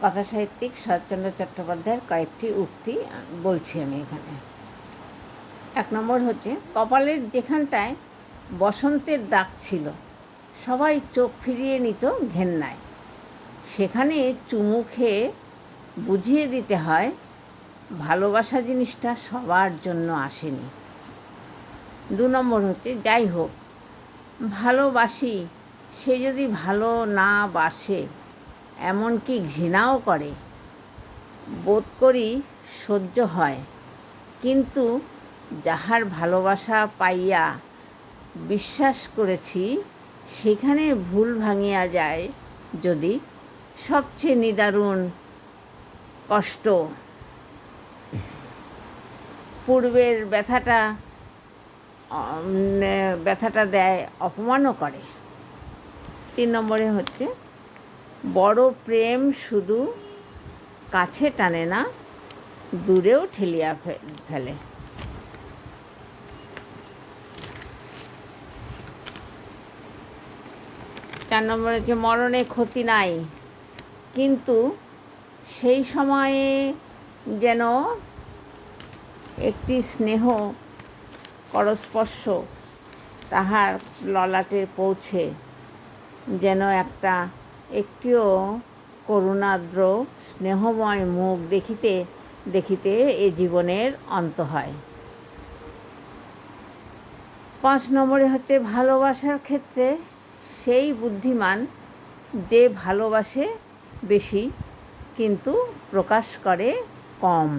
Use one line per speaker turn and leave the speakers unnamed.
কথাসাহিত্যিক শরৎচন্দ্র চট্টোপাধ্যায়ের কয়েকটি উক্তি বলছি আমি এখানে। 1 নম্বর হচ্ছে, কপালের যেখানটায় বসন্তের দাগ ছিল সবাই চোখ ফিরিয়ে নিত ঘেন্নায়, সেখানে চুমু খেয়ে বুঝিয়ে দিতে হয় ভালোবাসা জিনিসটা সবার জন্য আসেনি। 2 নম্বর হচ্ছে, যাই হোক ভালোবাসি সে যদি ভালো না বাসে, এমনকি ঘৃণাও করে, বোধ করি সহ্য হয়, কিন্তু যাহার ভালোবাসা পাইয়া বিশ্বাস করেছি সেখানে ভুল ভাঙিয়া যায় যদি, সবচেয়ে নিদারুণ কষ্ট পূর্বের ব্যথাটা দেয়, অপমানও করে। 3 নম্বরে হচ্ছে, বড় প্রেম শুধু কাছে টানে না, দূরেও ঠেলিয়া ফেলে। 4 নম্বরে হচ্ছে, মরণে ক্ষতি নাই, কিন্তু সেই সময়ে যেন একটি স্নেহ করস্পর্শ তাহার ললাটে পৌঁছে, যেন একটিও করুণাদ্র স্নেহময় মুখ দেখিতে দেখিতে এ জীবনের অন্ত হয়। 5 নম্বরে হচ্ছে, ভালোবাসার ক্ষেত্রে সেই বুদ্ধিমান যে ভালোবাসে বেশি কিন্তু প্রকাশ করে কম।